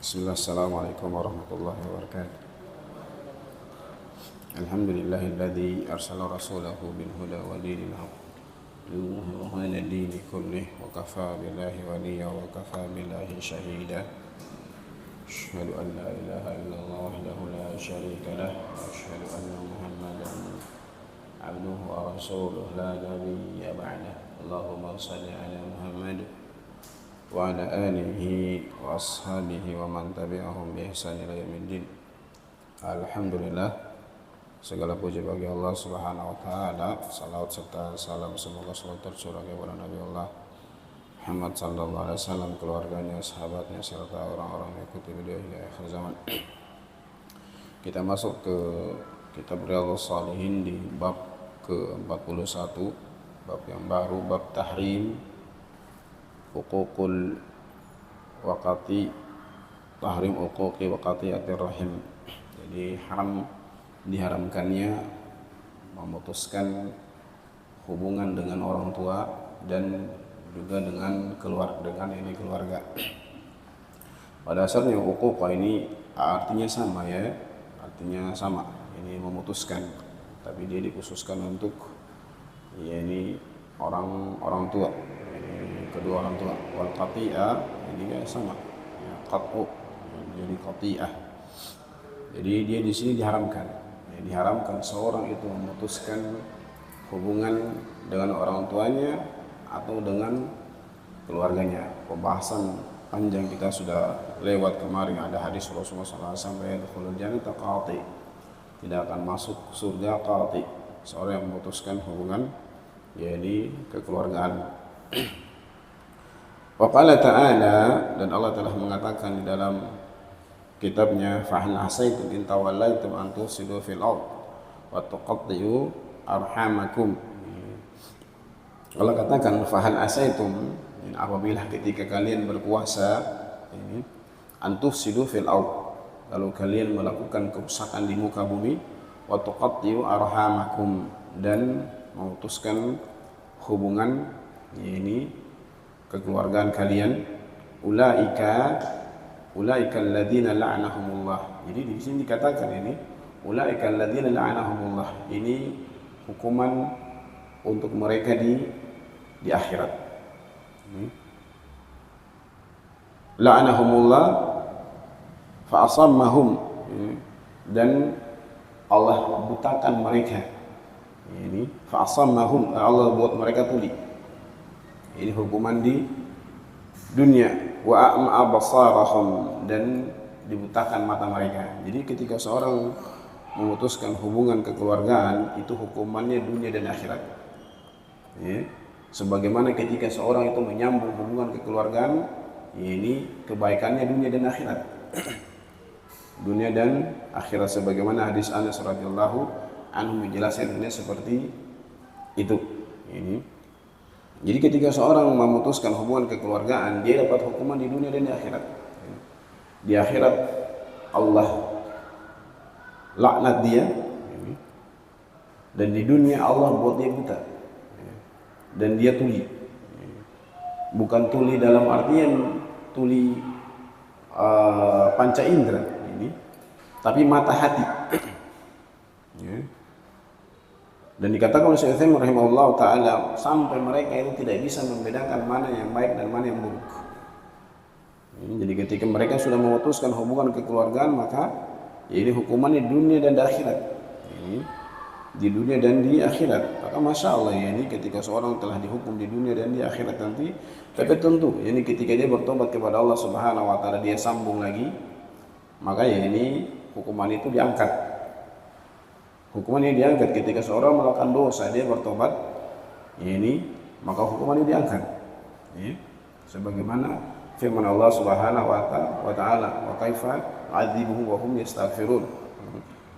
Bismillah, assalamualaikum warahmatullahi wabarakatuh. Alhamdulillahilladzi arsala rasulahu bil huda wa dinil haq liyudhhirahu 'ala ad-dini kullih wa kafaa billahi waliyyan wa kafaa billahi shahida. Asyhadu an la ilaha illallah wahdahu la syarika lah wa asyhadu anna Muhammadan 'abduhu wa rasuluhu la nabiyya ba'dah. Allahumma shalli 'ala Muhammad wa ala alihi wa ashabihi wa man tabi'ahum bi ihsan ila yaumiddin. Alhamdulillah, segala puji bagi Allah Subhanahu wa taala. Salawat serta salam semoga selalu tercurah kepada Nabi Allah Muhammad sallallahu alaihi wasallam, keluarganya, sahabatnya serta orang-orang yang ikuti beliau hingga akhir zaman. Kita masuk ke kitab Riyadhus Shalihin di bab ke-41, bab yang baru, bab tahrim uququl waqati, tahrim uquqi waqati'atir rahim. Jadi diharamkannya memutuskan hubungan dengan orang tua dan juga dengan keluarga. Pada dasarnya uquq ini artinya sama ya, artinya sama. Ini memutuskan, tapi dia dikhususkan untuk ini orang tua, kedua orang tua. Wal qati'ah ini juga sama ya, qat'u jadi qati'ah. Jadi dia di sini diharamkan ya, diharamkan seorang itu memutuskan hubungan dengan orang tuanya atau dengan keluarganya. Pembahasan panjang kita sudah lewat kemarin. Ada hadis Rasulullah SAW, yadkhulul jannata qati, tidak akan masuk surga qati, seorang yang memutuskan hubungan yakni kekeluargaan. Wa qala ta'ala, dan Allah telah mengatakan di dalam kitabnya, fahal asaitum in tawallaitum an tufsidu fil ard wa tuqatti'u arhamakum. Allah katakan fahal asaitum, apabila ketika kalian berkuasa ini an tufsidu fil ard, lalu kalian melakukan kerusakan di muka bumi, wa tuqatti'u arhamakum, dan memutuskan hubungan ini kekeluargaan kalian, ulaika alladzina la'anahumullah. Jadi di sini dikatakan ini ulaika alladzina la'anahumullah, ini hukuman untuk mereka di akhirat. La'anahumullah fa asammahum, dan Allah butakan mereka. Ini fa asammahum, Allah buat mereka tuli. Ini hukuman di dunia. Wa a'ma absarahum, dan dibutakan mata mereka. Jadi ketika seorang memutuskan hubungan kekeluargaan, itu hukumannya dunia dan akhirat ya. Sebagaimana ketika seorang itu menyambung hubungan kekeluargaan, ini kebaikannya dunia dan akhirat. Dunia dan akhirat, sebagaimana hadis Anas radhiyallahu anhu menjelaskan ini seperti itu. Ini jadi ketika seorang memutuskan hubungan kekeluargaan, dia dapat hukuman di dunia dan di akhirat. Di akhirat Allah laknat dia, dan di dunia Allah buat dia buta, dan dia tuli. Bukan tuli dalam artian tuli panca indera ini, tapi mata hati. Dan dikatakan oleh Syekh Utsaimin rahimahullah ta'ala, sampai mereka itu tidak bisa membedakan mana yang baik dan mana yang buruk. Jadi ketika mereka sudah memutuskan hubungan kekeluargaan, maka ini hukumannya di dunia dan di akhirat. Di dunia dan di akhirat. Maka Masya Allah, ini ketika seorang telah dihukum di dunia dan di akhirat nanti, tapi tentu ini ketika dia bertobat kepada Allah Subhanahu wa ta'ala, dia sambung lagi, maka ini hukuman itu diangkat. Hukuman ini diangkat ketika seorang melakukan dosa, dia bertobat, ini maka hukuman ini diangkat. Sebagaimana firman Allah Subhanahu wa taala, wa kaifa adzibuhum wa hum yastaghfirun.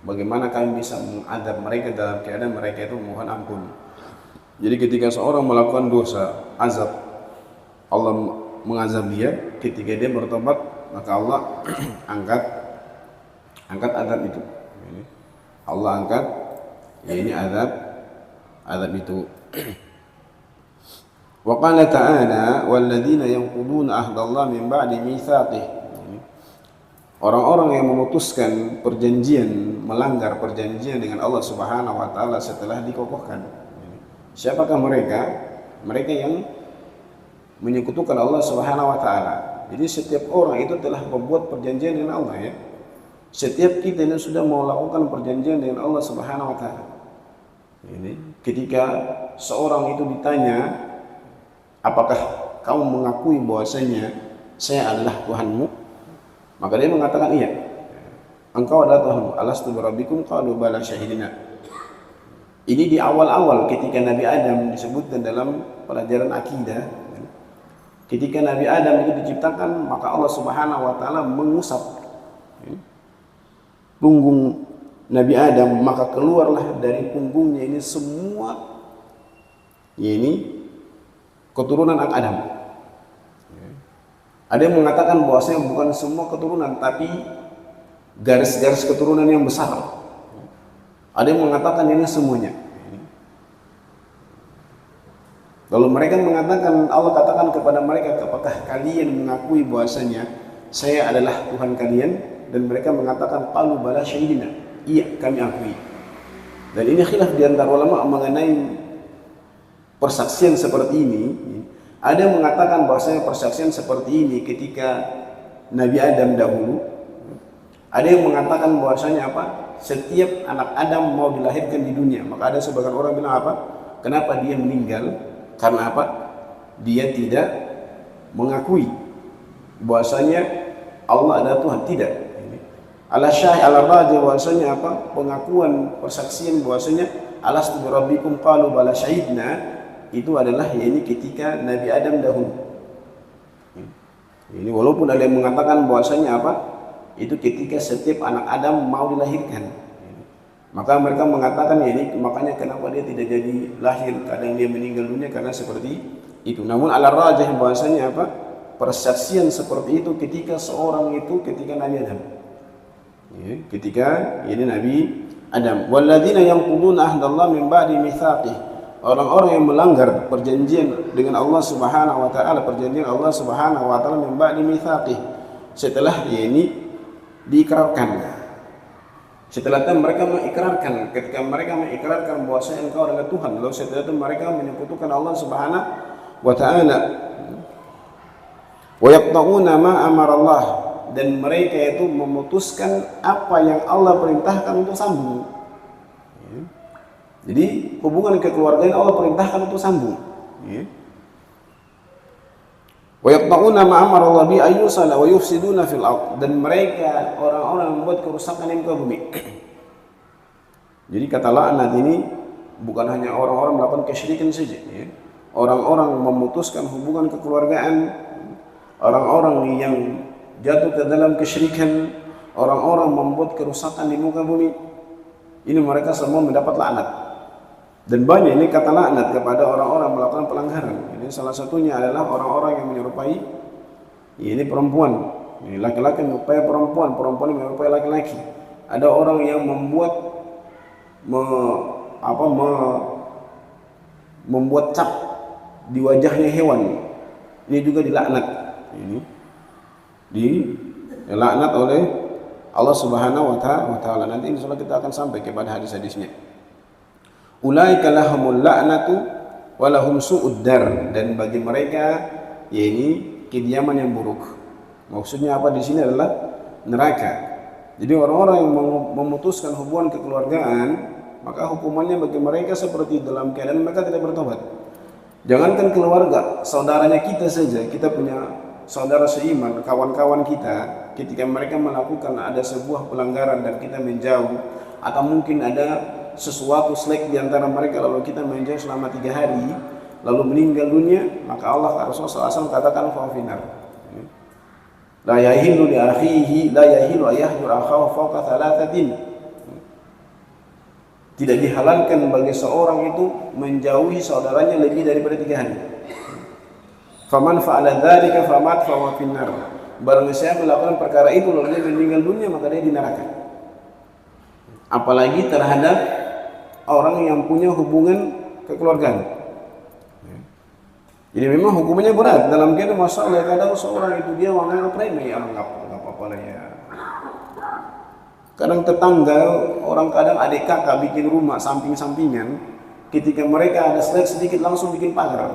Bagaimana kami bisa mengadab mereka dalam keadaan mereka itu mohon ampun. Jadi ketika seorang melakukan dosa, azab, Allah mengazab dia. Ketika dia bertobat, maka Allah angkat azab itu. Allah angkat ini azab itu. Wa qala ta'ala walladzina yanquduna ahdallahi min ba'di mitsaqih. orang-orang yang memutuskan perjanjian, melanggar perjanjian dengan Allah Subhanahu wa taala setelah dikokohkan. Siapakah mereka? Mereka yang menyekutukan Allah Subhanahu wa taala. Jadi setiap orang itu telah membuat perjanjian dengan Allah ya. Setiap kita ini sudah mau lakukan perjanjian dengan Allah Subhanahu wa taala. Ini ketika seorang itu ditanya, apakah kamu mengakui bahwasanya saya adalah Tuhanmu? Maka dia mengatakan iya. Engkau adalah Tuhanmu. Alastu birabbikum qalu bala syahidina. Ini di awal-awal ketika Nabi Adam disebutkan dalam pelajaran akidah. Ketika Nabi Adam itu diciptakan, maka Allah Subhanahu wa taala mengusap punggung Nabi Adam, maka keluarlah dari punggungnya ini semua ini keturunan Adam. Ada yang mengatakan bahwasanya bukan semua keturunan, tapi garis-garis keturunan yang besar. Ada yang mengatakan ini semuanya. Lalu mereka mengatakan, Allah katakan kepada mereka, apakah kalian mengakui bahwasanya saya adalah Tuhan kalian? Dan mereka mengatakan, qalu bala syahidina. Iya, kami akui. Dan ini khilaf di antara ulama mengenai persaksian seperti ini. Ada yang mengatakan bahwasanya persaksian seperti ini ketika Nabi Adam dahulu. Ada yang mengatakan bahwasanya apa? Setiap anak Adam mau dilahirkan di dunia. Maka ada sebagian orang bilang apa? Kenapa dia meninggal? Karena apa? Dia tidak mengakui bahwasanya Allah adalah Tuhan. Tidak. Al-syahid al-rajih bahwasanya apa? Pengakuan persaksian bahwasanya alastu birabbikum qalu bala syahidna. Itu adalah ini ketika Nabi Adam dahulu. Ini walaupun ada yang mengatakan bahwasanya apa? Itu ketika setiap anak Adam mau dilahirkan. Maka mereka mengatakan ini makanya kenapa dia tidak jadi lahir, kadang dia meninggal dunia karena seperti itu. Namun ala rajih bahwasanya apa? Persaksian seperti itu ketika seorang itu ketika Nabi Adam. Ketika ini Nabi Adam. Walladzina yanquduna ahdallahi min ba'di mitsaqih. Orang-orang yang melanggar perjanjian dengan Allah Subhanahu wa taala, perjanjian Allah Subhanahu wa taala min ba'di mitsaqih, setelah ini diikrarkan. Setelah itu mereka mengikrarkan, ketika mereka mengikrarkan bahwasanya Engkau adalah Tuhan, lalu setelah itu mereka menyekutukan Allah Subhanahu wa taala. Wa yaqta'una ma amara Allah, dan mereka itu memutuskan apa yang Allah perintahkan untuk sambung. Jadi hubungan kekeluargaan Allah perintahkan untuk sambung. Wa yaqta'una ma amara Allah bi ayyusala wa yufsiduna fil ardh, dan mereka orang-orang membuat kerusakan di muka bumi. Jadi kata laknat ini bukan hanya orang-orang melakukan kesyirikan saja, orang-orang memutuskan hubungan kekeluargaan, orang-orang yang jatuh ke dalam kesyirikan, orang-orang membuat kerusakan di muka bumi. Ini mereka semua mendapat laknat. Dan banyak ini kata laknat kepada orang-orang melakukan pelanggaran. Ini salah satunya adalah orang-orang yang menyerupai ini perempuan. Ini laki-laki menyerupai perempuan, perempuan menyerupai laki-laki. Ada orang yang membuat cap di wajahnya hewan. Ini juga dilaknat. Ini dilaknat oleh Allah Subhanahu wa taala. Nanti insyaallah kita akan sampai kepada hadis-hadisnya. Ulaika lahumul la'natu wa lahum su'ud dar, dan bagi mereka yakni kediaman yang buruk. Maksudnya apa di sini adalah neraka. Jadi orang-orang yang memutuskan hubungan kekeluargaan, maka hukumannya bagi mereka seperti dalam keadaan mereka tidak bertobat. Jangankan keluarga, saudaranya kita saja, kita punya saudara seiman, kawan-kawan kita, ketika mereka melakukan ada sebuah pelanggaran dan kita menjauh, atau mungkin ada sesuatu selek di antara mereka lalu kita menjauh selama 3 hari lalu meninggal dunia, maka Allah Rasulullah SAW katakan fafinar. La yahilu li akhihi la yahilu ayahjur akhahu fawqa thalathatin. Tidak dihalalkan bagi seorang itu menjauhi saudaranya lebih daripada 3 hari. Faman fa'ala dzalika famat fa huwa finnar. Barang siapa melakukan perkara itu lalu dia meninggal dunia, maka dia di neraka. Apalagi terhadap orang yang punya hubungan kekeluargaan. Jadi memang hukumannya berat dalam keadaan masalah. Kadang seorang itu dia menganggap remeh, nggak apa-apa lah ya. Kadang tetangga, orang kadang adik kakak bikin rumah samping-sampingan, ketika mereka ada selek sedikit langsung bikin pagar.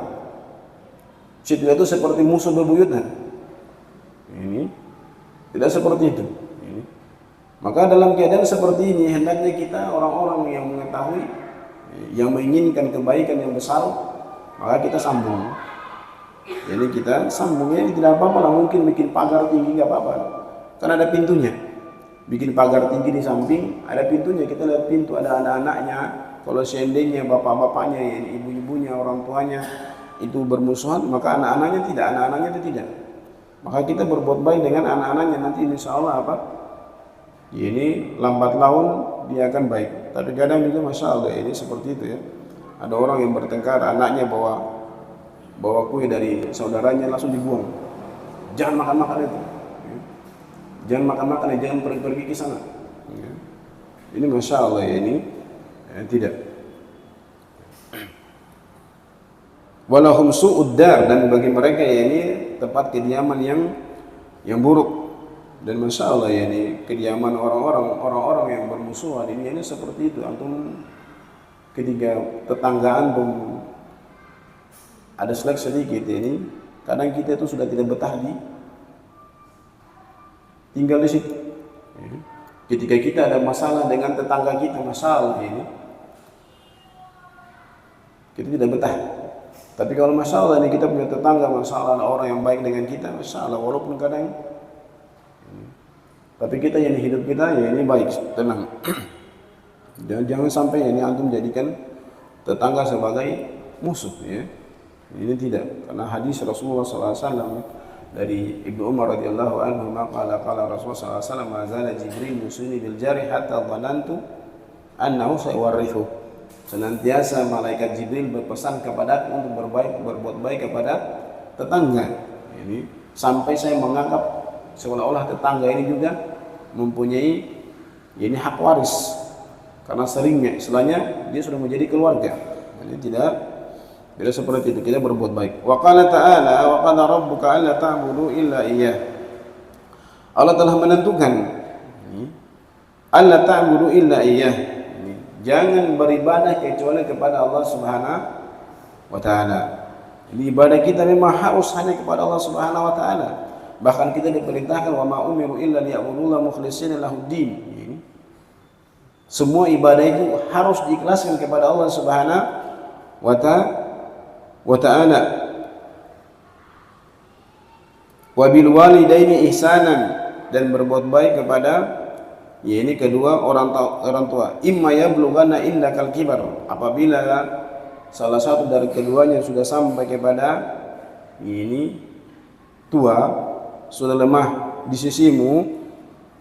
Situ itu seperti musuh bebuyutan. Ini tidak seperti itu. Ini. Maka dalam keadaan seperti ini hendaknya kita orang-orang yang mengetahui, yang menginginkan kebaikan yang besar, maka kita sambung. Jadi kita sambungnya tidak apa-apa lah, mungkin bikin pagar tinggi nggak apa-apa, karena ada pintunya. Bikin pagar tinggi di samping, ada pintunya. Kita lihat pintu, ada anak-anaknya. Kalau seandainya bapak-bapaknya, ibu-ibunya, orang tuanya itu bermusuhan, maka anak-anaknya itu tidak. Maka kita berbuat baik dengan anak-anaknya, nanti insya Allah apa? Ini lambat laun dia akan baik. Tapi kadang juga masya Allah ini seperti itu ya. Ada orang yang bertengkar, anaknya bawa kue dari saudaranya langsung dibuang. Jangan makan-makan itu. Jangan makan-makan, jangan pergi-pergi ke sana. Ini masya Allah ya, ini tidak. Walahum su'uddar, dan bagi mereka ya ini tempat kediaman yang buruk. Dan masya Allah ya ini kediaman orang-orang yang bermusuhan ini seperti itu. Antum ketika tetangga antum ada selek sedikit ini, kadang kita itu sudah tidak betah tinggal di situ. Ketika kita ada masalah dengan tetangga kita, masalah ini kita tidak betah. Tapi kalau masalah ini kita punya tetangga, masalah orang yang baik dengan kita, masalah walaupun kadang, tapi kita yang hidup kita ya ini baik, tenang. Jangan sampai ini antum jadikan tetangga sebagai musuh ya. Ini tidak, karena hadis Rasulullah SAW dari Ibnu Umar radhiyallahu anhu qala Rasulullah SAW mazala Jibril musini bil jari hatta dhanantu annahu sayuwarithu. Senantiasa malaikat Jibril berpesan kepada untuk berbuat baik kepada tetangga. Ini sampai saya menganggap seolah-olah tetangga ini juga mempunyai ini hak waris, karena seringnya istilahnya dia sudah menjadi keluarga. Ini tidak seperti itu, kita berbuat baik. Wa qala ta'ala wa qala rabbuka alla ta'budu illa iyyah. Allah telah menentukan alla ta'budu illa iyyah. Jangan beribadah kecuali kepada Allah Subhanahu wa taala. Ini ibadah kita memang harus hanya kepada Allah Subhanahu wa taala. Bahkan kita diperintahkan wa ma umiru illa liya'budullaha mukhlishina lahuddin. Semua ibadah itu harus diikhlaskan kepada Allah Subhanahu wa ta'ala. Wa bil walidaini ihsanan, dan berbuat baik kepada ini kedua orang tua. Imma yablughanna indakal kibar, apabila salah satu dari keduanya sudah sampai kepada ini tua, sudah lemah di sisimu,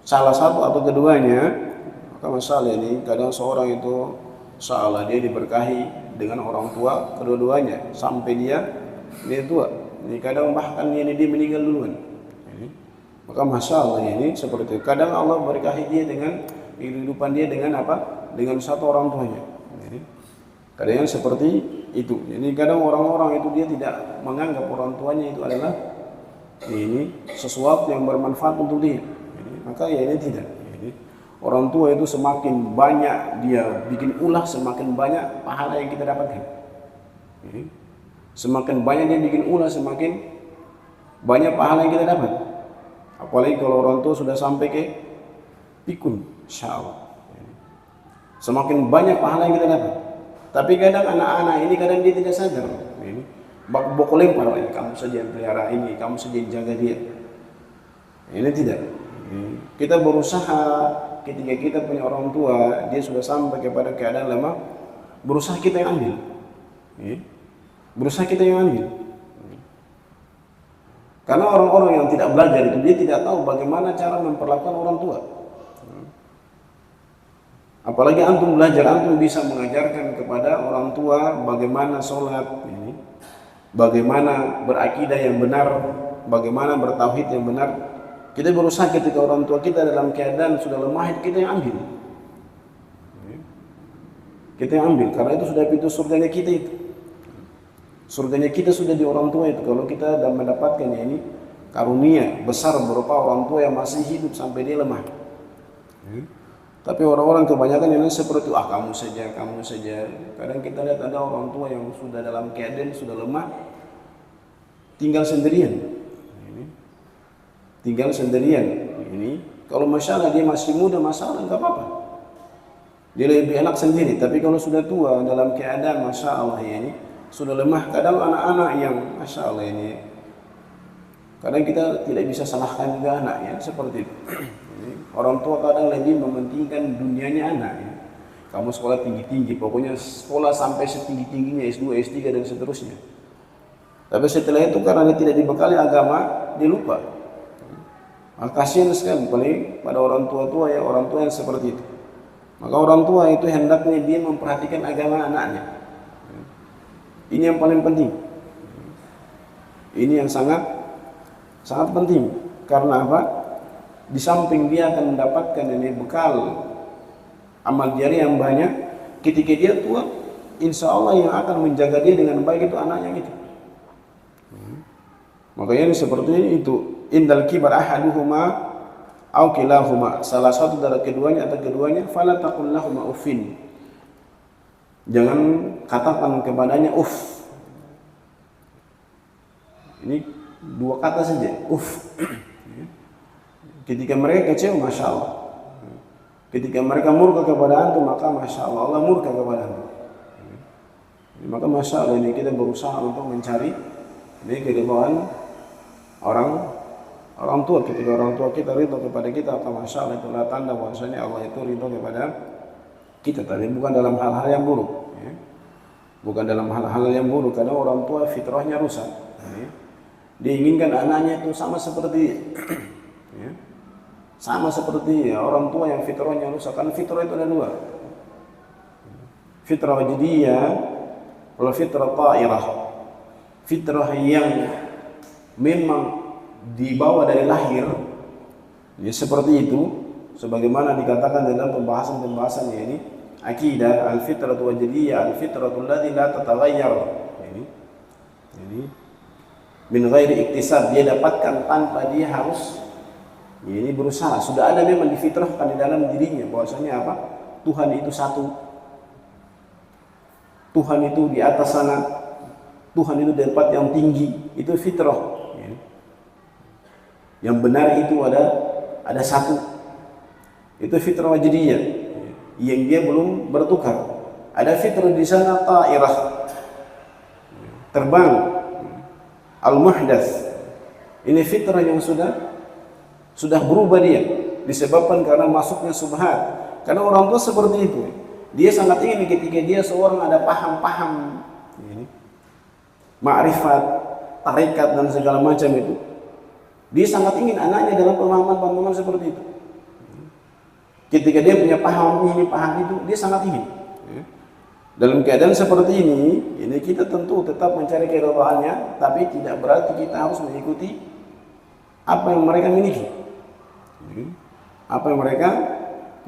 salah satu atau keduanya, maka masalah ini kadang seorang itu salah dia diberkahi dengan orang tua kedua-duanya sampai dia tua. Ini kadang bahkan ini dia meninggal duluan. Maka masalah ini seperti itu. Kadang Allah berkahi dia dengan kehidupan dia dengan apa? Dengan satu orang tuanya. Kadang seperti itu. Jadi kadang orang-orang itu dia tidak menganggap orang tuanya itu adalah ini sesuatu yang bermanfaat untuk dia. Maka ya ini tidak. Orang tua itu semakin banyak dia bikin ulah, semakin banyak pahala yang kita dapatkan. Semakin banyak dia bikin ulah, semakin banyak pahala yang kita dapat. Apalagi kalau orang tua sudah sampai ke pikun, insyaallah. Semakin banyak pahala yang kita dapat. Tapi kadang anak-anak ini kadang dia tidak sadar. Ini bak-bok lempar, kamu saja yang pelihara ini, kamu saja yang jaga dia. Ini tidak. Kita berusaha ketika kita punya orang tua, dia sudah sampai kepada keadaan lemah, berusaha kita yang ambil. Berusaha kita yang ambil. Karena orang-orang yang tidak belajar itu dia tidak tahu bagaimana cara memperlakukan orang tua. Apalagi antum belajar, antum bisa mengajarkan kepada orang tua bagaimana sholat, bagaimana berakidah yang benar, bagaimana bertauhid yang benar. Kita berusaha ketika orang tua kita dalam keadaan sudah lemah, kita yang ambil. Kita yang ambil, karena itu sudah pintu surganya kita itu. Surganya kita sudah di orang tua itu. Kalau kita dan mendapatkan ini karunia besar berupa orang tua yang masih hidup sampai dia lemah. Tapi orang-orang kebanyakan yang seperti itu, kamu saja, kamu saja. Kadang kita lihat ada orang tua yang sudah dalam keadaan sudah lemah, tinggal sendirian. Tinggal sendirian. Ini kalau masalah dia masih muda, masalah enggak apa-apa. Dia lebih enak sendiri. Tapi kalau sudah tua dalam keadaan masya Allah ini sudah lemah, kadang anak-anak yang masya Allah ini, kadang kita tidak bisa salahkan juga anak ya seperti itu. Orang tua kadang lebih mementingkan dunianya anak ya. Kamu sekolah tinggi-tinggi, pokoknya sekolah sampai setinggi-tingginya S2, S3 dan seterusnya. Tapi setelah itu karena dia tidak dibekali agama, dia lupa. Kasihan sekali paling pada orang tua-tua ya, orang tua yang seperti itu. Maka orang tua itu hendaknya dia memperhatikan agama anaknya. Ini yang paling penting. Ini yang sangat penting. Karena apa? Di samping dia akan mendapatkan ini bekal amal jariah yang banyak, ketika dia tua, insya Allah yang akan menjaga dia dengan baik itu anaknya itu. Makanya ini seperti itu. Indal kibar ahaduhuma au kilahuma, salah satu dari keduanya atau keduanya, fala taqul lahuma uffin. Jangan katakan kepadanya uff. Ini dua kata saja, uff. Ketika mereka kecewa, masya Allah. Ketika mereka murka kepada antum, maka masya Allah, Allah murka kepada antum. Maka masya Allah ini kita berusaha untuk mencari ini keridhaan orang tua. Ketika orang tua kita ridho kepada kita, maka masya Allah itulah tanda bahwasanya Allah itu ridho kepada kita. Tapi bukan dalam hal-hal yang buruk. Bukan dalam hal-hal yang buruk, karena orang tua fitrahnya rusak. Dia inginkan anaknya itu sama seperti sama seperti orang tua yang fitrahnya rusak. Kan fitrah itu ada dua, fitrah jadiyah wal fitrah ta'irah. Fitrah yang memang dibawa dari lahir ya, seperti itu sebagaimana dikatakan dalam pembahasan-pembahasannya ini akidah al-fitrah wajidiyah al-fitratu allati la tataghayyar. Jadi min ghairi iktisab, dia dapatkan tanpa dia harus ini berusaha. Sudah ada memang difitrahkan di dalam dirinya bahwasanya apa? Tuhan itu satu. Tuhan itu di atas sana. Tuhan itu di tempat yang tinggi. Itu fitrah. Yang benar itu ada satu. Itu fitrah wajidiyah yang dia belum bertukar. Ada fitrah di sana ta'irah, terbang, al-muhdats. Ini fitrah yang sudah berubah dia disebabkan karena masuknya subhat. Karena orang tua seperti itu, dia sangat ingin ketika dia seorang ada paham-paham ma'rifat, tarekat dan segala macam itu, dia sangat ingin anaknya dalam pemahaman-pemahaman seperti itu. Ketika dia punya paham ini, paham itu, dia sangat ingin. Dalam keadaan seperti ini kita tentu tetap mencari keridhaannya, tapi tidak berarti kita harus mengikuti apa yang mereka miliki. Apa yang mereka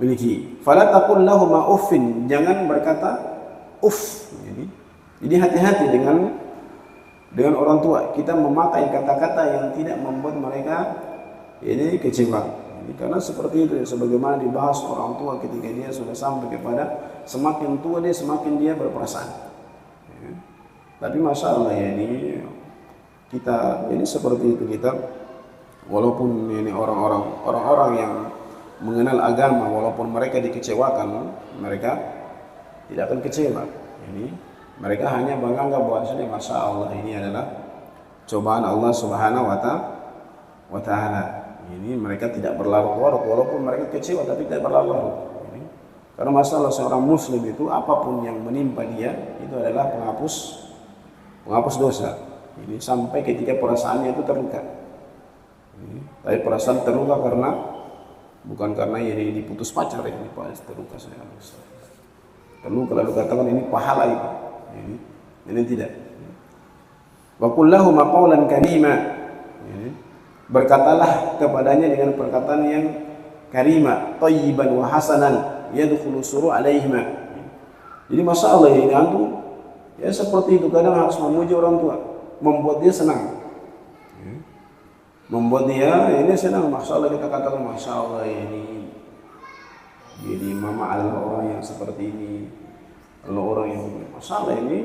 miliki. Fala taqul lahuma uffin, jangan berkata uff. Jadi hati-hati dengan orang tua. Kita memakai kata-kata yang tidak membuat mereka ini kecewa. Karena seperti itu, sebagaimana dibahas orang tua ketika dia sudah sampai kepada semakin tua dia semakin dia berperasaan. Tapi masya Allah ya, ini kita ini seperti itu, kita walaupun ini orang-orang yang mengenal agama, walaupun mereka dikecewakan, mereka tidak akan kecewa. Ini mereka hanya menganggap bahwasanya masya Allah ini adalah cobaan Allah Subhanahu wa Ta'ala. Ini mereka tidak berlarut-larut, walaupun mereka kecewa tapi tidak berlarut-larut. Karena masalah seorang muslim itu apapun yang menimpa dia itu adalah penghapus dosa. Ini sampai ketika perasaannya itu terluka. Tapi perasaan terluka karena bukan karena ini diputus pacar, ini terluka saya. Terluka lalu katakan ini pahala itu. Ini tidak. Wa qul lahum qawlan karima. Berkatalah kepadanya dengan perkataan yang karima, thayyiban wa hasanan yadkhulu suru alaihima. Jadi masya Allah ini antum Ya seperti itu, kadang harus memuji orang tua, membuat dia senang. Membuat dia ini senang. Masya Allah, kita katakan Masya Allah ini, jadi mama adalah orang yang seperti ini, kalau orang yang Masya Allah ini.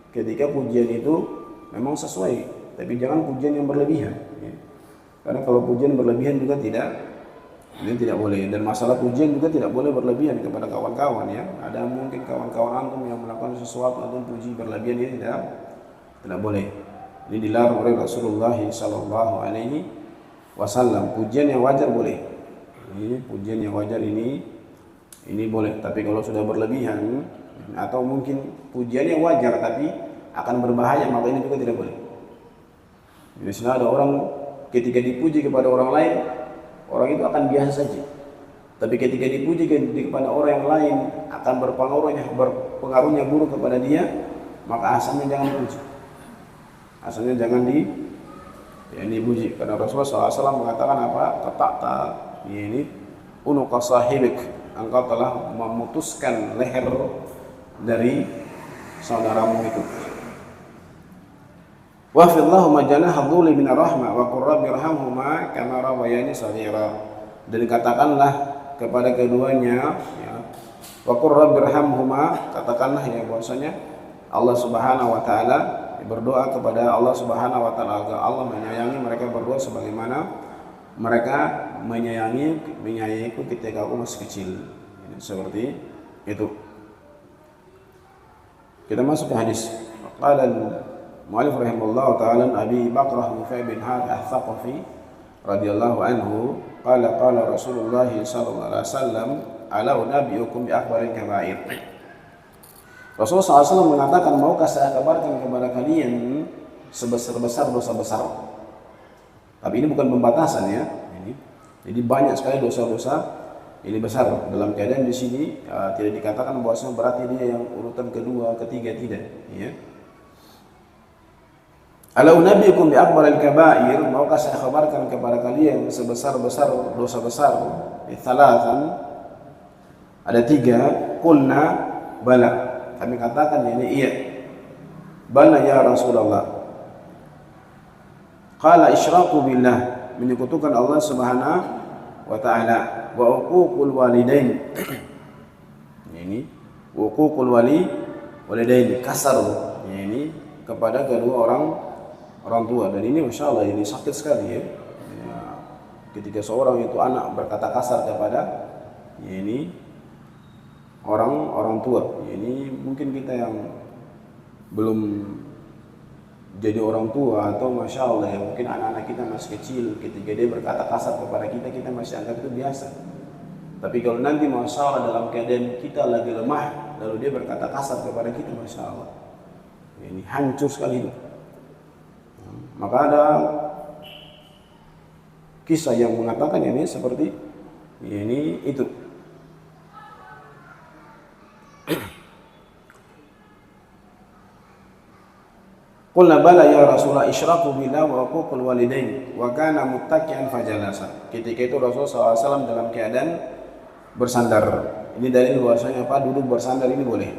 Ketika pujian itu memang sesuai, tapi jangan pujian yang berlebihan ya. Karena kalau pujian berlebihan juga ini tidak boleh. Dan masalah pujian juga tidak boleh berlebihan kepada kawan-kawan ya. Ada mungkin kawan-kawan antum yang melakukan sesuatu atau puji berlebihan, ini tidak boleh. Ini dilarang oleh Rasulullah Sallallahu Alaihi Wasallam. Pujian yang wajar boleh. Ini pujian yang wajar ini boleh. Tapi kalau sudah berlebihan atau mungkin pujian yang wajar tapi akan berbahaya, maka ini juga tidak boleh. Misalnya ada orang ketika dipuji kepada orang lain, orang itu akan biasa saja. Tapi ketika dipuji kepada orang yang lain akan berpengaruhnya buruk kepada dia, maka asalnya jangan dipuji. Asalnya jangan dipuji. Karena Rasulullah SAW mengatakan apa? Qata'ta ini unuqa sahibik, engkau telah memutuskan leher dari saudaramu itu. Wahfidhallahumma janaha dhuli minar rahmah wa qur rabbi irhamhuma kama rabayani shaghira. Dan katakanlah kepada keduanya ya, wa qur rabbi irhamhuma, katakanlah ya bahwasanya Allah Subhanahu wa taala, berdoa kepada Allah Subhanahu wa taala agar Allah menyayangi mereka berdua sebagaimana mereka menyayangiku ketika aku masih kecil. Seperti itu. Kita masuk ke hadis. Qala al-mu'allif rahimahullah ta'ala Abi Bakrah Nufay bin Harith al-Thaqafi radhiyallahu anhu qala Rasulullah sallallahu alaihi wasallam ala unabbiukum bi akbaril kaba'ir. Rasulullah SAW mengatakan, maukah saya kabarkan kepada kalian sebesar-besar dosa besar. Tapi ini bukan pembatasan ya. Jadi banyak sekali dosa-dosa ini besar. Dalam keadaan di sini tidak dikatakan bahwasanya berarti dia yang urutan kedua, ketiga, tidak. Ya. Ala unabbiukum bi akbaril kaba'ir, maukah saya kabarkan kepada kalian sebesar-besar dosa besar. Thalathan, ada 3. Qulna bala, kami katakan ini iya. Bala ya Rasulullah. Qala isyraku billah, menyekutukan Allah Subhanahu wa ta'ala, wa uququl walidain. Ini uququl walidain, kasar ini kepada kedua orang tua. Dan ini Masya Allah ini sakit sekali ya. Ketika seorang itu anak berkata kasar kepada ini orang tua. Ini mungkin kita yang belum jadi orang tua atau Masya Allah ya, mungkin anak-anak kita masih kecil, ketika dia berkata kasar kepada kita masih anggap itu biasa. Tapi kalau nanti Masya Allah dalam keadaan kita lagi lemah, lalu dia berkata kasar kepada kita, Masya Allah, ini hancur sekali itu. Maka ada kisah yang mengatakan ini seperti ini itu. Qulna bala ya Rasulullah isyraku billah wa uququl walidain wa kana muttaqian fajalasa. Ketika itu Rasulullah SAW dalam keadaan bersandar. Ini dalil bahwasanya apa? Duduk bersandar ini boleh.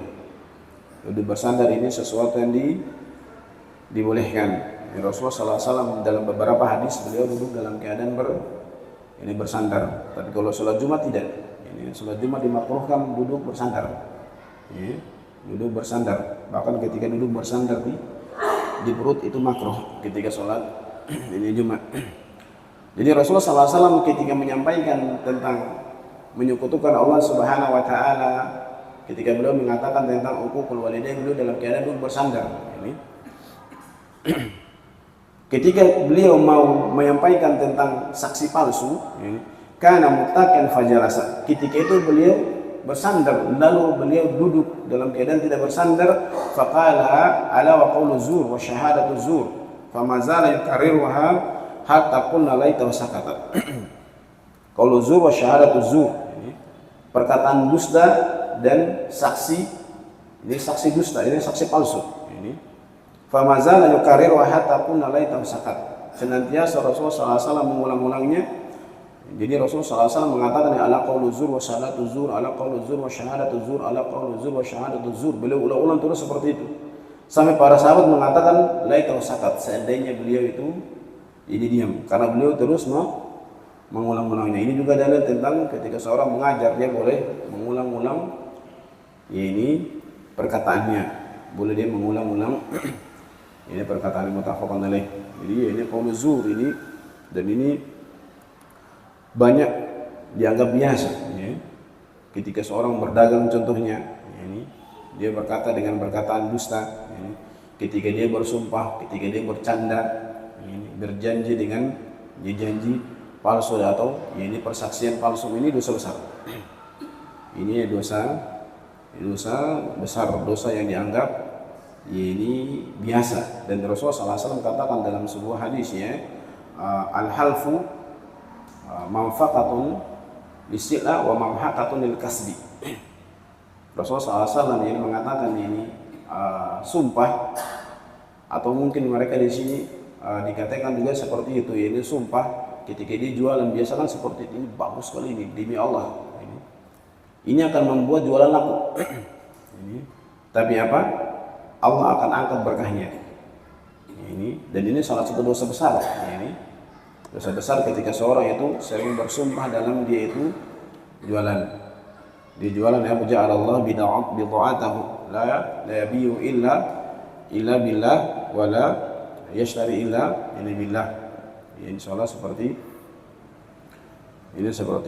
Duduk bersandar ini sesuatu yang dibolehkan. Rasulullah SAW dalam beberapa hadis beliau duduk dalam keadaan bersandar. Tapi kalau sholat Jumat tidak. Ini sholat Jumat dimakruhkan duduk bersandar. Ya, duduk bersandar. Bahkan ketika duduk bersandar di perut itu makruh ketika sholat ini Jumat. Jadi Rasulullah SAW ketika menyampaikan tentang menyekutukan Allah Subhanahu wa ta'ala, ketika beliau mengatakan tentang uququl walidain, beliau dalam keadaan duduk bersandar. Ini ketika beliau mau menyampaikan tentang saksi palsu, kana muttaqian fajalasa, ketika itu beliau bersandar, lalu beliau duduk dalam keadaan tidak bersandar. Faqala ala wa qawlu zur wa syahadatu zur fama zala yukarriruha hatta qulna laita sakata. Qawlu zur wa syahadatu zur, perkataan dusta dan saksi, ini saksi dusta, ini saksi palsu. Ini fama zala yukarriruha hatta qulna laita sakata, senantiasa Rasulullah SAW mengulang-ulangnya. Jadi Rasulullah SAW mengatakan ala qawlu zur wa syahadatu zur, ala qawlu zur wa syahadatu zur, ala qawlu zur wa syahadatu zur. Beliau ulang-ulang terus seperti itu Sampai para sahabat mengatakan, laitau sakat, seandainya beliau itu ini diam, karena beliau terus mengulang-ulangnya. Ini juga dalil tentang ketika seorang mengajar dia boleh mengulang-ulang ya ini perkataannya, boleh dia mengulang-ulang ini perkataan muttafaqun alaih. Jadi ini qaul zur ini, dan ini banyak dianggap biasa ya. Ketika seorang berdagang contohnya ya ini, dia berkata dengan perkataan dusta ya ini. Ketika dia bersumpah, ketika dia bercanda ya ini, berjanji dengan janji palsu atau ya ini persaksian palsu, ini dosa besar. Ini dosa besar, dosa yang dianggap ya ini biasa. Dan Rasulullah SAW katakan dalam sebuah hadis ya, al-halfu manfaqatun lisila wa mamhaqatun lil kasbi. Rasulullah SAW ini mengatakan ini sumpah, atau mungkin mereka di sini dikatakan juga seperti itu, ini sumpah ketika dia jualan biasa kan seperti ini, bagus sekali ini demi Allah. Ini akan membuat jualan laku. Tapi apa? Allah akan angkat berkahnya. Ini, dan ini salah satu dosa besar. Ini dosa besar ketika seorang itu sering bersumpah dalam dia itu jualan. Dia jualan ya, ja'alallahu bid'atahu la yabiu illa billah wa la yashtari illa billah. Ya, insyaallah seperti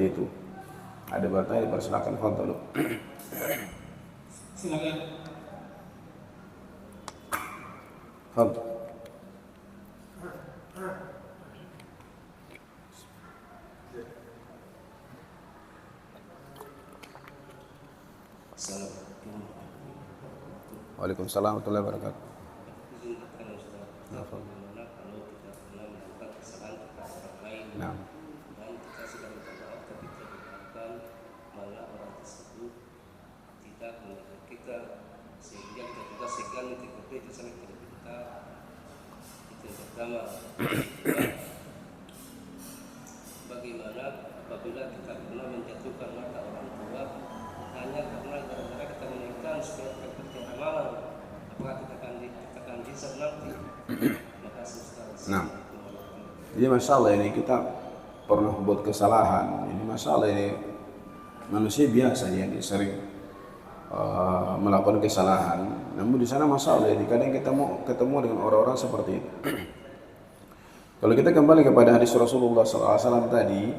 itu. Ada bertanya, dipersilakan, fadhlu. Silakan. Fadhlu. Waalaikumsalam warahmatullahi wabarakatuh. Bagaimana kalau kita pernah melakukan kesalahan kepada orang lain, Nah, dan kita sudah minta maaf tapi terdengarkan malah orang tersebut tidak mendengar kita, sehingga kita juga segan mengikuti itu sampai terbentak. Itu yang pertama. Bagaimana apabila kita pernah menjatuhkan mata orang tua hanya karena gara-gara kita menaikkan supaya terjadi amalan, apakah kita akan bisa nanti? Makasih Ustaz. nah. Jadi masalah ini kita pernah buat kesalahan. Ini masalah ini manusia biasa ya, dia sering melakukan kesalahan. Namun di sana masalah ini kadang kita mau ketemu dengan orang-orang seperti itu. Kalau kita kembali kepada hadis Rasulullah SAW tadi,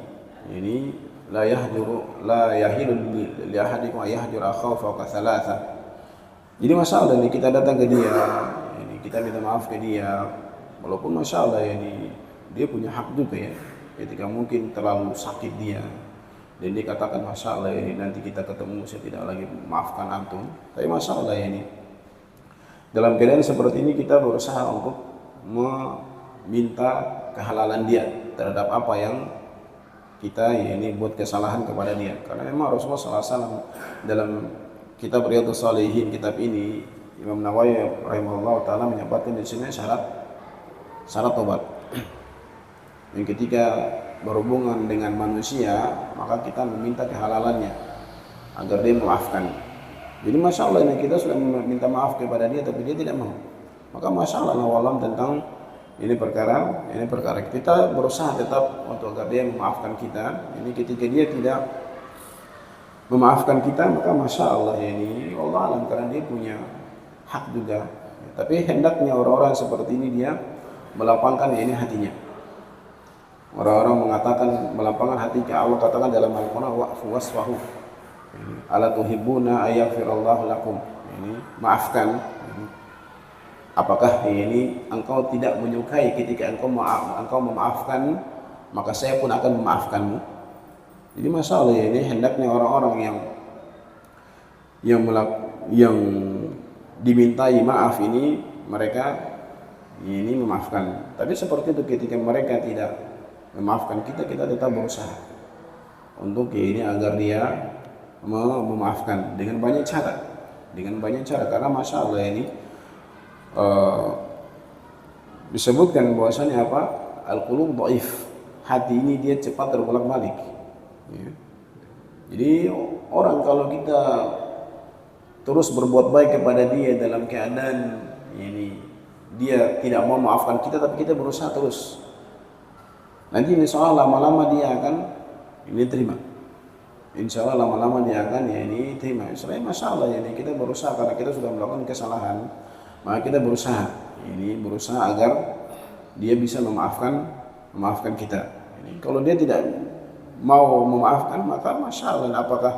ini la yahilu li ahadikum yahjur akhahu fawqa thalatha. Jadi masalah ini kita datang ke dia, ini kita minta maaf ke dia, walaupun masalah ini dia punya hak juga ya. Ketika mungkin terlalu sakit dia dan dia katakan masalah ini nanti kita ketemu saya tidak lagi memaafkan antum. Tapi masalah ini dalam keadaan seperti ini kita berusaha untuk meminta kehalalan dia terhadap apa yang kita ini buat kesalahan kepada dia. Karena memang Rasulullah SAW dalam kitab Riyadhus Shalihin, kitab ini Imam Nawawi rahimahullah taala menyebutkan di sini syarat tobat. Yang ketika berhubungan dengan manusia maka kita meminta kehalalannya agar dia memaafkan. Jadi masalah ini kita sudah meminta maaf kepada dia tapi dia tidak mau. Maka masalah walam tentang ini perkara kita berusaha tetap untuk agar dia memaafkan kita. Ini ketika dia tidak memaafkan kita maka masya Allah ini Allah alam, karena dia punya hak juga. Tapi hendaknya orang-orang seperti ini dia melapangkan ini hatinya. Orang-orang mengatakan melapangkan hati ke Allah, katakan dalam Al-Quran wa'fu wasfahu. Ala tuhibbuna ayaghfirallahu lakum. Ini maafkan. Apakah ini engkau tidak menyukai ketika engkau memaafkan, maka saya pun akan memaafkanmu. Jadi masalah ini hendaknya orang-orang yang dimintai maaf ini mereka ini memaafkan. Tapi seperti itu ketika mereka tidak memaafkan kita tetap berusaha untuk ini agar dia memaafkan dengan banyak cara. Karena masalah ini disebutkan bahwasanya apa? Al-qulub dhaif. Hati ini dia cepat terbolak-balik. Ya. Jadi orang kalau kita terus berbuat baik kepada dia dalam keadaan ini dia tidak mau maafkan kita, tapi kita berusaha terus, nanti insya Allah lama-lama dia akan ini terima. Insya Allah lama-lama dia akan ini terima. Selain masalah ini kita berusaha, karena kita sudah melakukan kesalahan, maka kita berusaha agar dia bisa memaafkan kita. Ini kalau dia tidak mau memaafkan, maka masalah apakah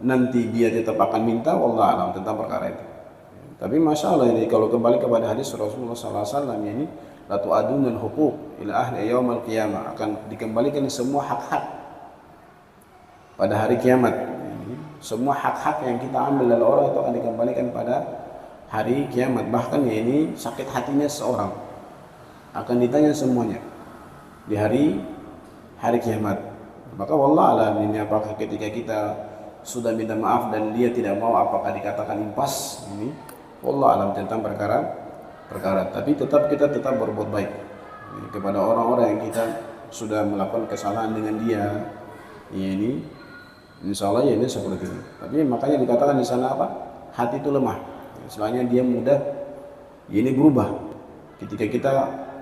nanti dia tetap akan minta, wallah alam tentang perkara itu. Tapi masalah ini kalau kembali kepada hadis Rasulullah SAW ini, la tu'adunal huquq ila ahli yaumil qiyamah, akan dikembalikan semua hak-hak pada hari kiamat. Semua hak-hak yang kita ambil dari orang itu akan dikembalikan pada hari kiamat. Bahkan ini sakit hatinya seorang akan ditanya semuanya di hari kiamat. Maka wallah alam ini, apakah ketika kita sudah minta maaf dan dia tidak mau, apakah dikatakan impas ini, wallah alam tentang perkara. Tapi kita tetap berbuat baik kepada orang-orang yang kita sudah melakukan kesalahan dengan dia. Ini insya Allah ya ini seperti itu. Tapi makanya dikatakan di sana apa? Hati itu lemah. Soalnya dia mudah ini berubah. Ketika kita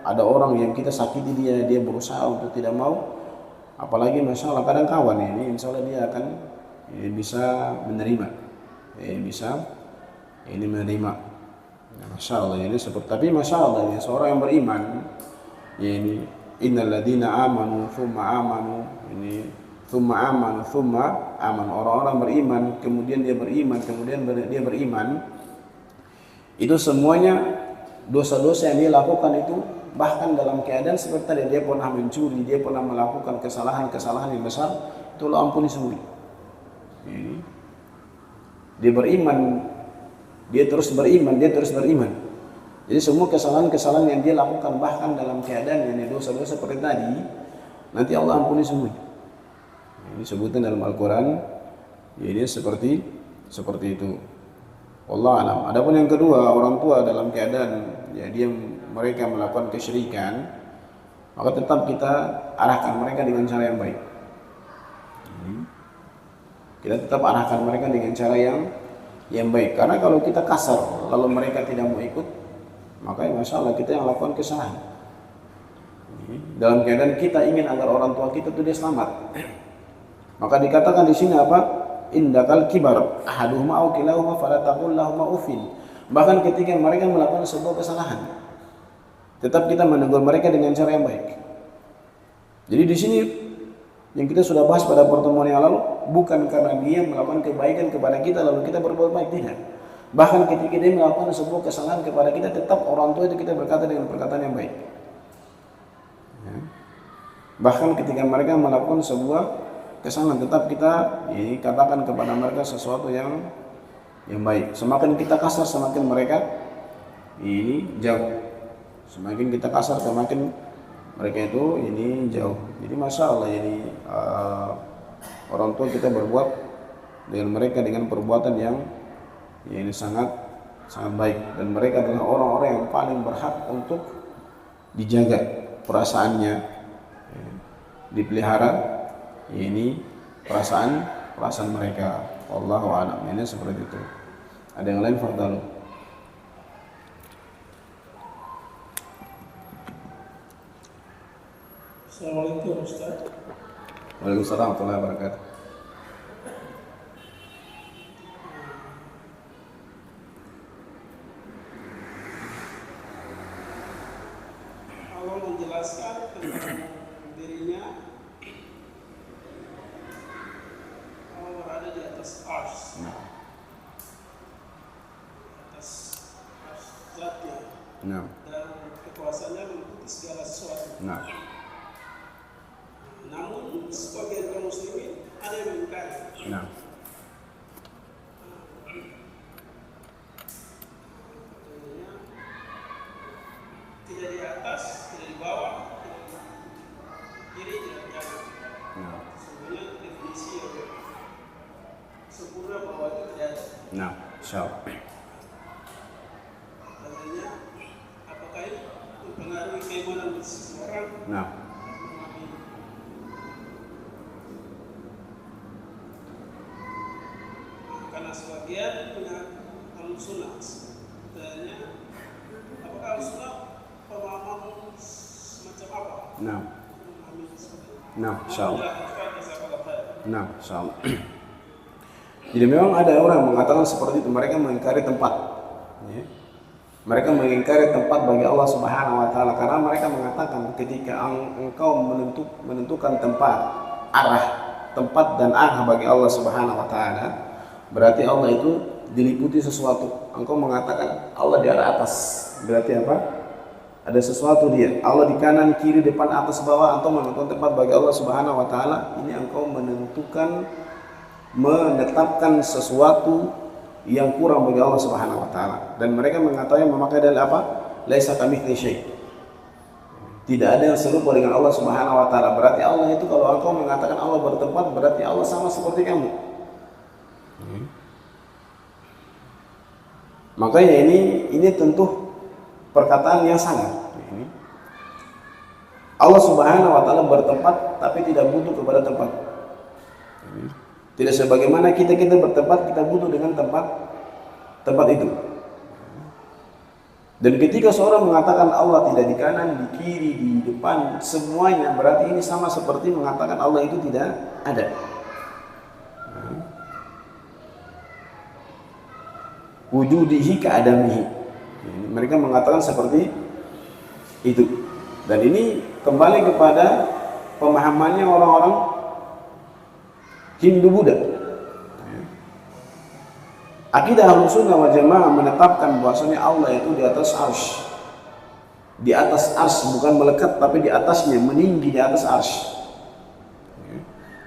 ada orang yang kita sakiti dia berusaha untuk tidak mau, apalagi masalah kadang kawan ini, insya Allah dia akan bisa menerima, bisa ini menerima. Masya Allah ini seperti. Tapi masya Allah ini seorang yang beriman, ini innal ladzina amanu tsumma amanu, ini tsumma amanu tsumma aman, orang-orang beriman kemudian dia beriman, kemudian dia beriman, itu semuanya dosa-dosa yang dia lakukan itu, bahkan dalam keadaan seperti tadi dia pernah mencuri, dia pernah melakukan kesalahan yang besar, itu Allah ampuni semua. Ini dia beriman, dia terus beriman. Jadi semua kesalahan yang dia lakukan, bahkan dalam keadaan yang dosa-dosa seperti tadi, nanti Allah ampuni semua. Ini sebutan dalam Al-Quran, ini seperti itu. Wallah alam. Adapun yang kedua, orang tua dalam keadaan mereka melakukan kesyirikan, maka tetap kita arahkan mereka dengan cara yang baik. Kita tetap arahkan mereka dengan cara yang baik. Karena kalau kita kasar lalu mereka tidak mau ikut, maka masalah kita yang lakukan kesalahan. Dalam keadaan kita ingin agar orang tua kita itu dia selamat, maka dikatakan di sini apa? Indakal kibar ahaduhuma aw kilahuma fala taqul lahumā uffin. Bahkan ketika mereka melakukan sebuah kesalahan, tetap kita menegur mereka dengan cara yang baik. Jadi di sini yang kita sudah bahas pada pertemuan yang lalu, bukan karena dia melakukan kebaikan kepada kita lalu kita berbuat baik, tidak. Bahkan ketika dia melakukan sebuah kesalahan kepada kita, tetap orang tua itu kita berkata dengan perkataan yang baik. Bahkan ketika mereka melakukan sebuah kesalahan, tetap kita katakan kepada mereka sesuatu yang baik. Semakin kita kasar, semakin mereka ini jauh. Semakin kita kasar, semakin mereka itu ini jauh. Jadi masya Allah ini orang tua kita berbuat dengan mereka dengan perbuatan yang ini sangat baik, dan mereka adalah orang-orang yang paling berhak untuk dijaga perasaannya, dipelihara ini perasaan mereka. Wallahu a'lam. Ini seperti itu. Ada yang lain? Fadhal. Assalamualaikum Ustaz. Waalaikumsalam warahmatullahi wabarakatuh. Allah menjelaskan tentang dirinya, Allah berada di atas ars, atas zatnya, dan kekuasaannya meliputi segala sesuatu. Namun sebagian kaum muslimin ada yang mengingkari. Artinya tidak di atas, tidak di bawah, kiri tidak di kanan. Sebenarnya definisi yang sempurna bahwa itu tidak ada. Insyaallah. Artinya apakah itu mempengaruhi keimanan seseorang? Karena sebagian punya al-sunnah Nah, nah, insyaallah. Nah, insyaallah. Jadi memang ada orang mengatakan seperti itu, mereka mengingkari tempat. Ya. Mereka mengingkari tempat bagi Allah Subhanahu wa taala karena mereka mengatakan ketika engkau menentukan tempat, arah, tempat dan arah bagi Allah Subhanahu wa taala, berarti Allah itu diliputi sesuatu. Engkau mengatakan Allah di arah atas, berarti apa? Ada sesuatu dia. Allah di kanan, kiri, depan, atas, bawah. Engkau menentukan tempat bagi Allah Subhanahu wa taala. Ini engkau menetapkan sesuatu yang kurang bagi Allah Subhanahu wa taala. Dan mereka mengatakan memakai dalil apa? Laisa kamitsli syai'. Tidak ada yang serupa dengan Allah Subhanahu wa taala. Berarti Allah itu, kalau engkau mengatakan Allah bertempat, berarti Allah sama seperti kamu. Makanya ini tentu perkataan yang salah. Allah Subhanahu wa taala bertempat tapi tidak butuh kepada tempat. Tidak sebagaimana kita bertempat, kita butuh dengan tempat itu. Dan ketika seorang mengatakan Allah tidak di kanan, di kiri, di depan, semuanya, berarti ini sama seperti mengatakan Allah itu tidak ada. Wujudihi ka'adamihi. Mereka mengatakan seperti itu. Dan ini kembali kepada pemahamannya orang-orang Hindu Buddha. Akidah Ahlussunnah wal Jamaah menetapkan bahwasanya Allah itu di atas arsy. Di atas arsy, bukan melekat tapi di atasnya, meninggi di atas arsy.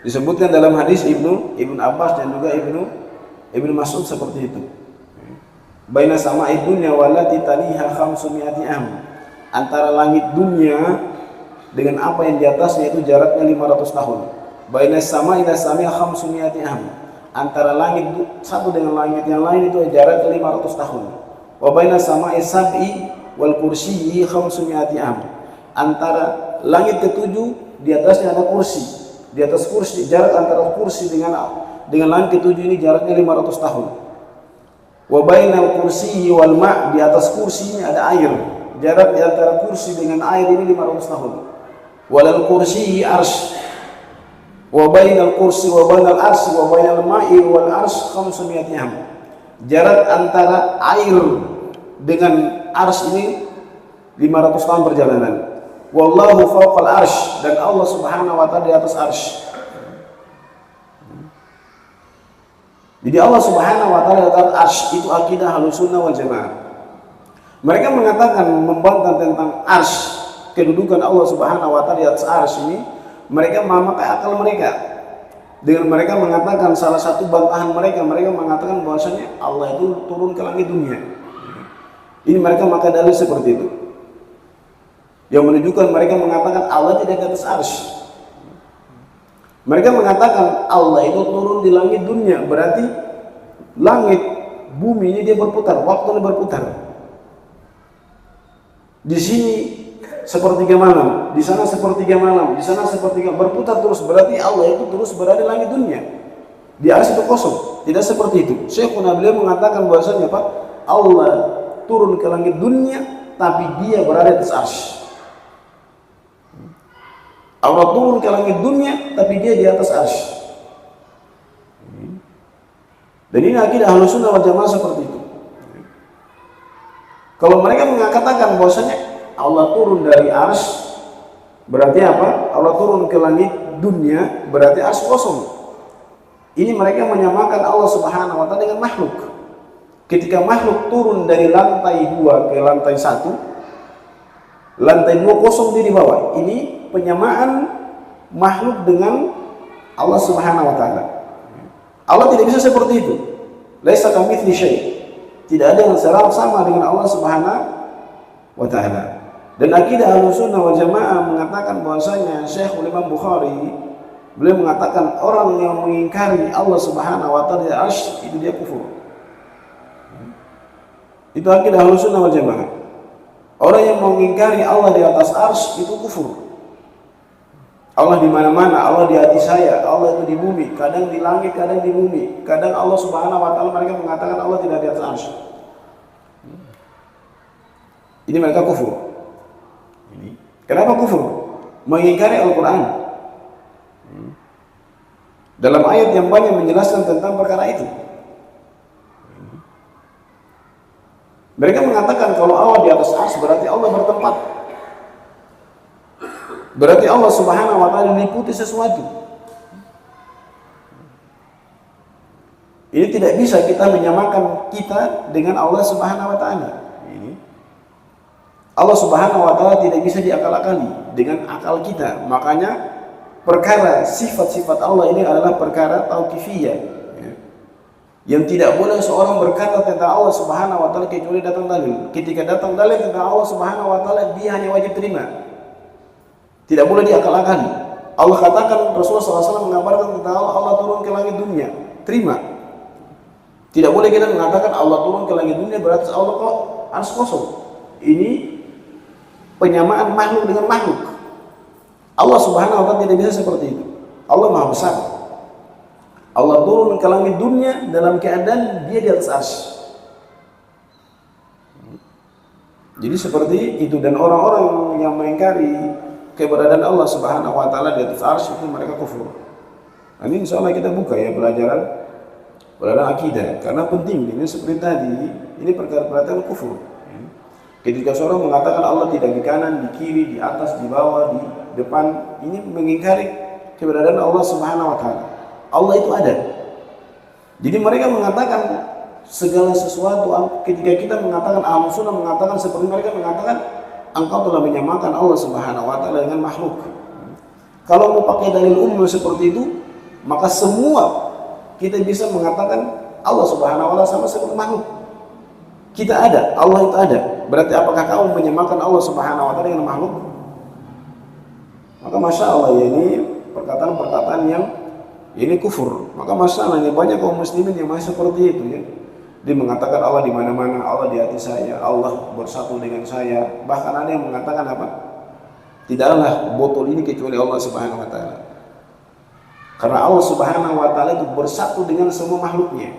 Disebutkan dalam hadis Ibnu Abbas dan juga Ibnu Mas'ud seperti itu. Baina sama'id dunya wallati taliha 500 am. Antara langit dunia dengan apa yang di atasnya itu jaraknya 500 tahun. Baina sama'i ila sami'a 500 am. Antara langit satu dengan langit yang lain itu jaraknya 500 tahun. Wa baina sama'i sab'i wal kursiyyi 500 am. Antara langit ketujuh di atasnya ada kursi. Di atas kursi, jarak antara kursi dengan langit ketujuh ini jaraknya 500 tahun. Wa bainal kursiyyi wal ma', di atas kursi ini ada air. Jarak di antara kursi dengan air ini 500 tahun. Walal kursiyyi arsy. Wa bainal kursi wa bainal arsy wa bainal ma'i wal arsy 500 am. Jarak antara air dengan arsy ini 500 tahun perjalanan. Wallahu fawqal arsy, dan Allah Subhanahu wa taala di atas arsy. Jadi Allah Subhanahu wa taala di atas arsy, itu akidah Ahlussunnah wal Jamaah. Mereka mengatakan, membantah tentang arsy, kedudukan Allah Subhanahu wa taala di atas arsy ini, mereka memakai akal mereka. Dengan mereka mengatakan, salah satu bantahan mereka mengatakan bahwasanya Allah itu turun ke langit dunia. Ini mereka memakai dalil seperti itu, yang menunjukkan mereka mengatakan Allah tidak di atas arsy. Mereka mengatakan Allah itu turun di langit dunia, berarti langit bumi ini dia berputar, waktunya berputar. Di sini sepertiga malam, di sana sepertiga malam, di sana sepertiga, berputar terus, berarti Allah itu terus berada di langit dunia. Di arsy itu kosong, tidak seperti itu. Syekhuna beliau mengatakan bahwasanya Pak, Allah turun ke langit dunia tapi dia berada di atas arsy. Allah turun ke langit dunia tapi dia di atas arsy. Dan ini akidah Ahlussunnah wal Jamaah seperti itu. Kalau mereka mengatakan bahwasanya Allah turun dari arsy, berarti apa? Allah turun ke langit dunia, berarti arsy kosong. Ini mereka menyamakan Allah Subhanahu wa taala dengan makhluk. Ketika makhluk turun dari lantai 2 ke lantai 1, lantai 2 kosong dia di bawah. Ini penyamaan makhluk dengan Allah Subhanahu wa taala. Allah tidak bisa seperti itu. Laisa kamitsli syai'. Tidak ada yang sama dengan Allah Subhanahu wa taala. Dan akidah Ahlussunnah wal Jamaah mengatakan bahwasanya Syekhul Imam Bukhari beliau mengatakan orang yang mengingkari Allah Subhanahu wa taala di arsy itu dia kufur. Itu akidah Ahlussunnah wal Jamaah. Orang yang mengingkari Allah di atas arsy itu kufur. Allah di mana-mana, Allah di hati saya, Allah itu di bumi, kadang di langit, kadang di bumi. Kadang Allah Subhanahu wa taala, mereka mengatakan Allah tidak di atas arsy. Ini mereka kufur. Ini. Kenapa kufur? Mengingkari Al-Quran. Dalam ayat yang banyak menjelaskan tentang perkara itu. Mereka mengatakan kalau Allah di atas arsy berarti Allah bertempat. Berarti Allah Subhanahu wa taala meliputi sesuatu. Ini tidak bisa kita menyamakan kita dengan Allah Subhanahu wa taala. Ini Allah Subhanahu wa taala tidak bisa diakal-akali dengan akal kita. Makanya perkara sifat-sifat Allah ini adalah perkara tauqifiyah, ya. Yang tidak boleh seorang berkata tentang Allah Subhanahu wa taala kecuali datang dalil. Ketika datang dalil tentang Allah Subhanahu wa taala, dia hanya wajib terima. Tidak boleh diakal-akali. Allah katakan, Rasulullah SAW mengabarkan tentang Allah turun ke langit dunia. Terima. Tidak boleh kita mengatakan Allah turun ke langit dunia berarti Allah kok harus kosong. Ini penyamaan makhluk dengan makhluk. Allah Subhanahu wa taala tidak bisa seperti itu. Allah Maha Besar. Allah turun ke langit dunia dalam keadaan dia di atas arsy. Jadi seperti itu, dan orang-orang yang mengingkari keberadaan Allah Subhanahu wa taala di atas arsy itu mereka kufur. Ini insyaallah kita buka ya pelajaran akidah, karena penting. Ini seperti tadi, ini perkara-perkara kufur. Ketika seorang mengatakan Allah tidak di kanan, di kiri, di atas, di bawah, di depan, ini mengingkari keberadaan Allah Subhanahu wa taala. Allah itu ada. Jadi mereka mengatakan segala sesuatu, ketika kita mengatakan Ahlus Sunnah mengatakan seperti mereka mengatakan engkau telah menyamakan Allah Subhanahu wa taala dengan makhluk. Kalau mau pakai dalil umum seperti itu, maka semua kita bisa mengatakan Allah Subhanahu wa taala sama seperti makhluk. Kita ada, Allah itu ada. Berarti apakah kamu menyamakan Allah Subhanahu wa taala dengan makhluk? Maka Masya Allah ya, ini perkataan-perkataan yang ini kufur. Maka Masya Allah ini banyak kaum muslimin yang masih seperti itu ya. Dia mengatakan Allah di mana-mana, Allah di hati saya, Allah bersatu dengan saya. Bahkan ada yang mengatakan apa? Tidaklah botol ini kecuali Allah Subhanahu wa taala. Karena Allah Subhanahu wa taala itu bersatu dengan semua makhluknya.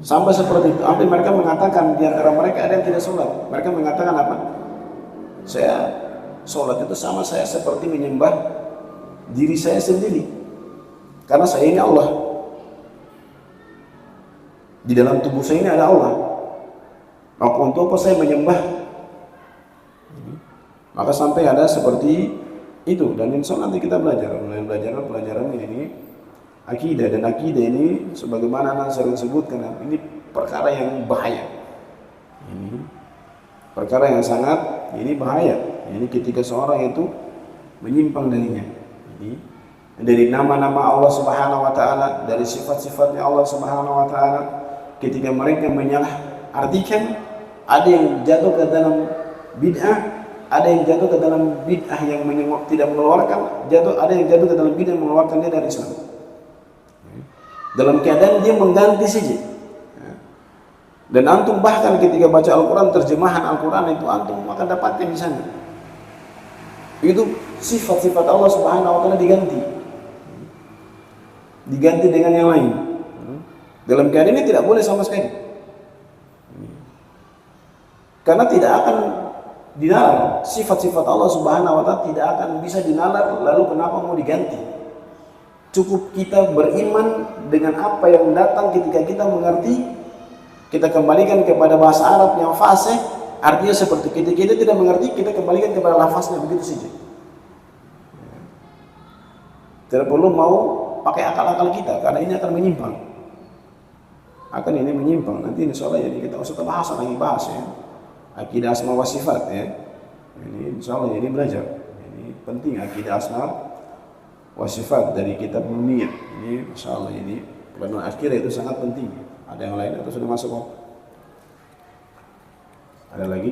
Sampai seperti itu. Sampai mereka mengatakan, di antara mereka ada yang tidak sholat. Mereka mengatakan apa? Saya sholat itu sama saya seperti menyembah diri saya sendiri. Karena saya ini Allah. Di dalam tubuh saya ini ada Allah. Maka untuk apa saya menyembah? Maka sampai ada seperti itu. Dan insya Allah nanti kita belajar pelajaran ini akidah. Dan akidah ini sebagaimana Anda sering sebutkan, ini perkara yang bahaya. Ini perkara yang sangat bahaya. Ini ketika seorang itu menyimpang darinya. Ini dari nama-nama Allah Subhanahu wa taala, dari sifat-sifatnya Allah Subhanahu wa taala, ketika mereka menyalahartikan, ada yang jatuh ke dalam bid'ah, ada yang jatuh ke dalam bid'ah yang tidak mengeluarkan, ada yang jatuh ke dalam bid'ah yang mengeluarkan dia dari Islam. Dalam keadaan dia mengganti saja. Dan antum bahkan ketika baca Al-Quran, terjemahan Al-Quran itu antum akan dapatkan di sana. Itu sifat-sifat Allah Subhanahu wa taala diganti dengan yang lain. Dalam keadaan ini tidak boleh sama sekali. Karena tidak akan dinalar. Sifat-sifat Allah Subhanahu wa taala tidak akan bisa dinalar, lalu kenapa mau diganti? Cukup kita beriman dengan apa yang datang ketika kita mengerti, kita kembalikan kepada bahasa Arab yang fasih, artinya seperti ketika kita tidak mengerti, kita kembalikan kepada lafaznya, begitu saja. Tidak perlu mau pakai akal-akal kita, karena ini akan menyimpang. Nanti insya Allah jadi kita usah bahas ya. Akidah asma wa sifat ya. Ini insya Allah jadi belajar. Ini penting akidah asma wa sifat dari kitab Munir. Ini insya Allah ini pelajaran akhir itu sangat penting. Ada yang lain atau sudah masuk waktu? Ada lagi?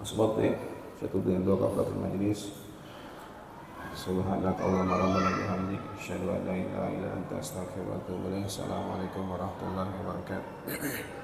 Masuk waktu ya. Saya tutup dengan doa kafaratul majlis. Subhanaka Allahumma rabbana bihamdik asyhadu an la ilaha illa anta astaghfiruka wa atubu ilaik. Assalamualaikum warahmatullahi wabarakatuh.